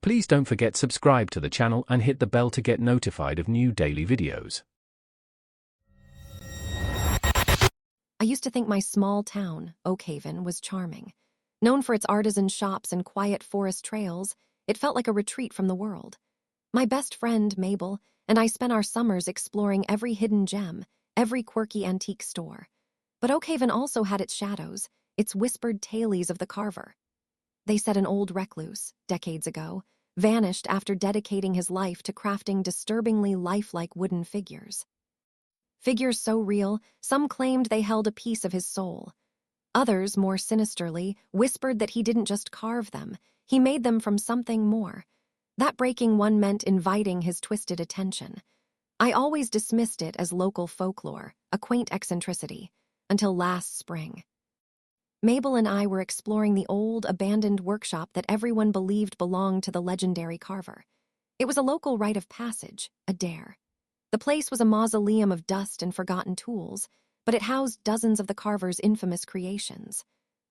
Please don't forget subscribe to the channel and hit the bell to get notified of new daily videos. I used to think my small town, Oakhaven, was charming. Known for its artisan shops and quiet forest trails, it felt like a retreat from the world. My best friend, Mabel, and I spent our summers exploring every hidden gem, every quirky antique store. But Oakhaven also had its shadows, its whispered tales of the Carver. They said an old recluse, decades ago, vanished after dedicating his life to crafting disturbingly lifelike wooden figures. Figures so real, some claimed they held a piece of his soul. Others, more sinisterly, whispered that he didn't just carve them, he made them from something more. That breaking one meant inviting his twisted attention. I always dismissed it as local folklore, a quaint eccentricity, until last spring. Mabel and I were exploring the old, abandoned workshop that everyone believed belonged to the legendary Carver. It was a local rite of passage, a dare. The place was a mausoleum of dust and forgotten tools, but it housed dozens of the Carver's infamous creations.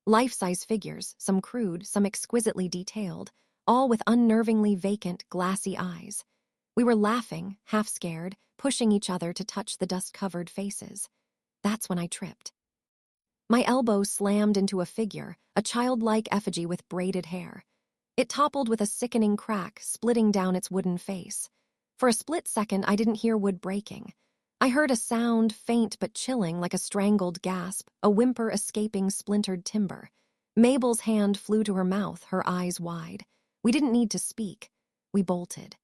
Life-size figures, some crude, some exquisitely detailed, all with unnervingly vacant, glassy eyes. We were laughing, half scared, pushing each other to touch the dust-covered faces. That's when I tripped. My elbow slammed into a figure, a childlike effigy with braided hair. It toppled with a sickening crack, splitting down its wooden face. For a split second, I didn't hear wood breaking. I heard a sound, faint but chilling, like a strangled gasp, a whimper escaping splintered timber. Mabel's hand flew to her mouth, her eyes wide. We didn't need to speak. We bolted.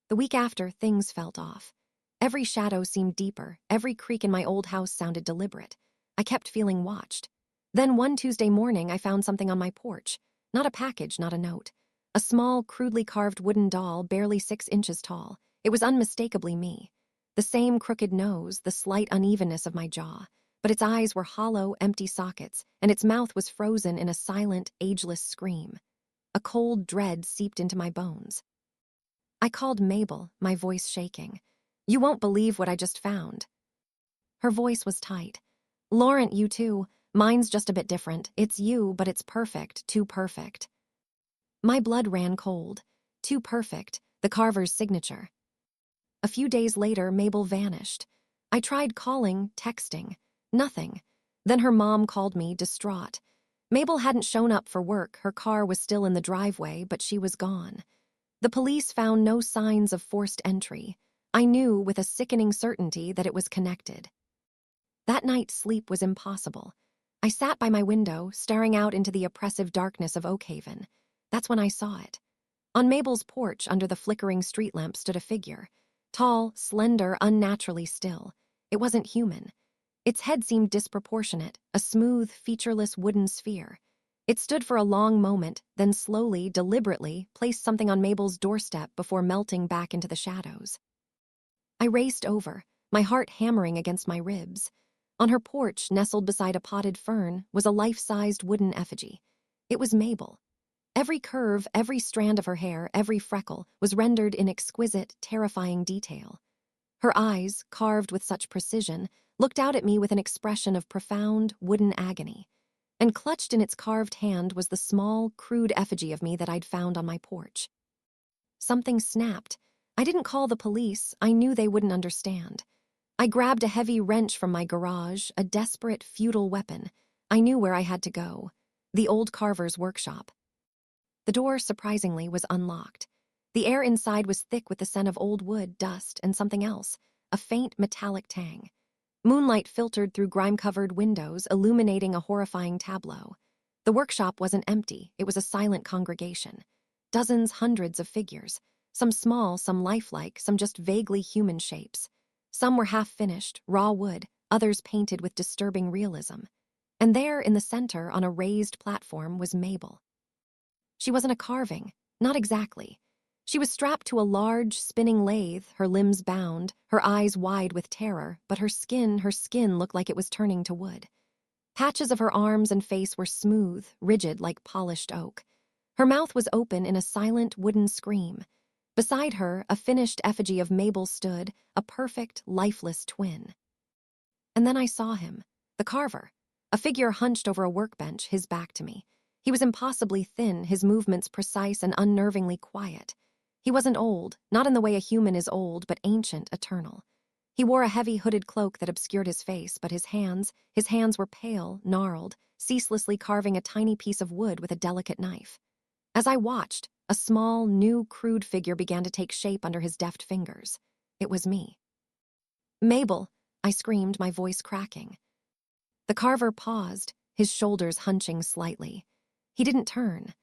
The week after, things felt off. Every shadow seemed deeper, every creak in my old house sounded deliberate. I kept feeling watched. Then one Tuesday morning, I found something on my porch. Not a package, not a note. A small, crudely carved wooden doll, barely 6 inches tall. It was unmistakably me. The same crooked nose, the slight unevenness of my jaw. But its eyes were hollow, empty sockets, and its mouth was frozen in a silent, ageless scream. A cold dread seeped into my bones. I called Mabel, my voice shaking. "You won't believe what I just found." Her voice was tight. "Laurent, you too. Mine's just a bit different. It's you, but it's perfect, too perfect." My blood ran cold. Too perfect, the Carver's signature. A few days later, Mabel vanished. I tried calling, texting. Nothing. Then her mom called me, distraught. Mabel hadn't shown up for work. Her car was still in the driveway, but she was gone. The police found no signs of forced entry. I knew with a sickening certainty that it was connected. That night, sleep was impossible. I sat by my window, staring out into the oppressive darkness of Oakhaven. That's when I saw it. On Mabel's porch, under the flickering street lamp, stood a figure. Tall, slender, unnaturally still. It wasn't human. Its head seemed disproportionate, a smooth, featureless wooden sphere. It stood for a long moment, then slowly, deliberately, placed something on Mabel's doorstep before melting back into the shadows. I raced over, my heart hammering against my ribs. On her porch, nestled beside a potted fern, was a life-sized wooden effigy. It was Mabel. Every curve, every strand of her hair, every freckle was rendered in exquisite, terrifying detail. Her eyes, carved with such precision, looked out at me with an expression of profound, wooden agony. And clutched in its carved hand was the small, crude effigy of me that I'd found on my porch. Something snapped. I didn't call the police. I knew they wouldn't understand. I grabbed a heavy wrench from my garage, a desperate, futile weapon. I knew where I had to go. The old Carver's workshop. The door, surprisingly, was unlocked. The air inside was thick with the scent of old wood, dust, and something else, a faint metallic tang. Moonlight filtered through grime-covered windows, illuminating a horrifying tableau. The workshop wasn't empty. It was a silent congregation. Dozens, hundreds of figures. Some small, some lifelike, some just vaguely human shapes. Some were half-finished, raw wood, others painted with disturbing realism. And there, in the center, on a raised platform, was Mabel. She wasn't a carving, not exactly. She was strapped to a large, spinning lathe, her limbs bound, her eyes wide with terror, but her skin looked like it was turning to wood. Patches of her arms and face were smooth, rigid like polished oak. Her mouth was open in a silent wooden scream. Beside her, a finished effigy of Mabel stood, a perfect, lifeless twin. And then I saw him, the Carver, a figure hunched over a workbench, his back to me. He was impossibly thin, his movements precise and unnervingly quiet. He wasn't old, not in the way a human is old, but ancient, eternal. He wore a heavy hooded cloak that obscured his face, but his hands were pale, gnarled, ceaselessly carving a tiny piece of wood with a delicate knife. As I watched, a small, new, crude figure began to take shape under his deft fingers. It was me. "Mabel!" I screamed, my voice cracking. The carver paused, his shoulders hunching slightly. He didn't turn.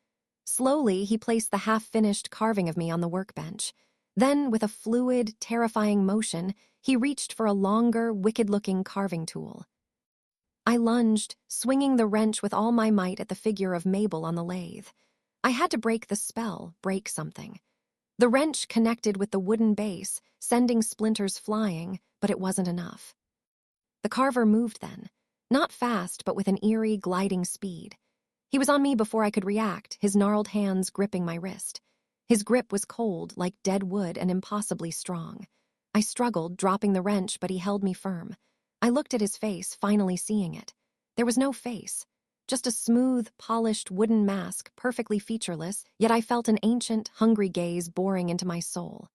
Slowly, he placed the half-finished carving of me on the workbench. Then, with a fluid, terrifying motion, he reached for a longer, wicked-looking carving tool. I lunged, swinging the wrench with all my might at the figure of Mabel on the lathe. I had to break the spell, break something. The wrench connected with the wooden base, sending splinters flying, but it wasn't enough. The carver moved then, not fast, but with an eerie, gliding speed. He was on me before I could react, his gnarled hands gripping my wrist. His grip was cold, like dead wood, and impossibly strong. I struggled, dropping the wrench, but he held me firm. I looked at his face, finally seeing it. There was no face, just a smooth, polished wooden mask, perfectly featureless, yet I felt an ancient, hungry gaze boring into my soul.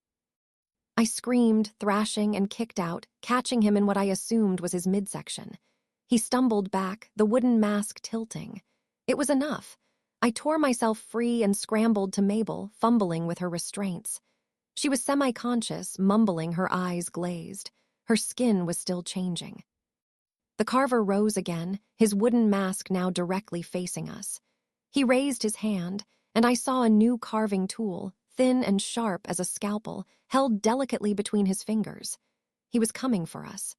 I screamed, thrashing, and kicked out, catching him in what I assumed was his midsection. He stumbled back, the wooden mask tilting. It was enough. I tore myself free and scrambled to Mabel, fumbling with her restraints. She was semi-conscious, mumbling, her eyes glazed. Her skin was still changing. The carver rose again, his wooden mask now directly facing us. He raised his hand, and I saw a new carving tool, thin and sharp as a scalpel, held delicately between his fingers. He was coming for us.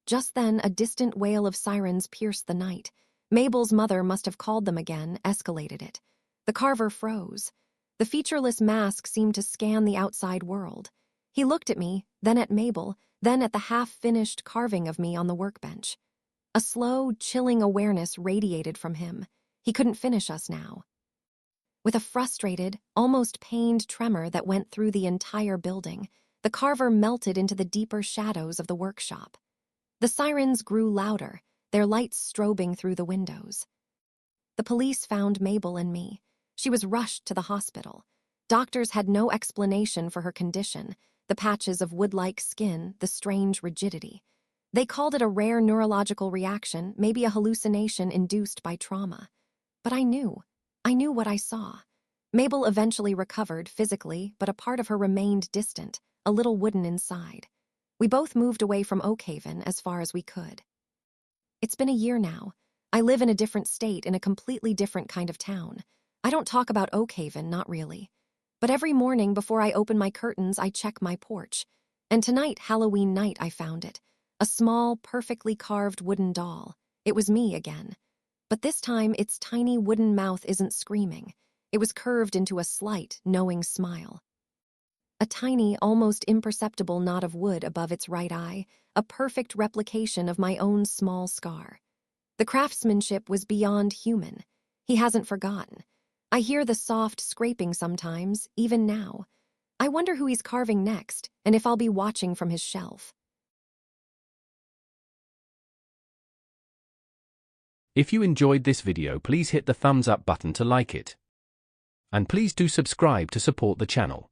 Just then, a distant wail of sirens pierced the night. Mabel's mother must have called them again, escalated it. The carver froze. The featureless mask seemed to scan the outside world. He looked at me, then at Mabel, then at the half-finished carving of me on the workbench. A slow, chilling awareness radiated from him. He couldn't finish us now. With a frustrated, almost pained tremor that went through the entire building, the carver melted into the deeper shadows of the workshop. The sirens grew louder, their lights strobing through the windows. The police found Mabel and me. She was rushed to the hospital. Doctors had no explanation for her condition, the patches of wood-like skin, the strange rigidity. They called it a rare neurological reaction, maybe a hallucination induced by trauma. But I knew what I saw. Mabel eventually recovered physically, but a part of her remained distant, a little wooden inside. We both moved away from Oakhaven as far as we could. It's been a year now. I live in a different state, in a completely different kind of town. I don't talk about Oakhaven, not really. But every morning before I open my curtains, I check my porch. And tonight, Halloween night, I found it. A small, perfectly carved wooden doll. It was me again. But this time, its tiny wooden mouth isn't screaming. It was curved into a slight, knowing smile. A tiny, almost imperceptible knot of wood above its right eye, a perfect replication of my own small scar. The craftsmanship was beyond human. He hasn't forgotten. I hear the soft scraping sometimes, even now. I wonder who he's carving next, and if I'll be watching from his shelf. If you enjoyed this video, please hit the thumbs up button to like it. And please do subscribe to support the channel.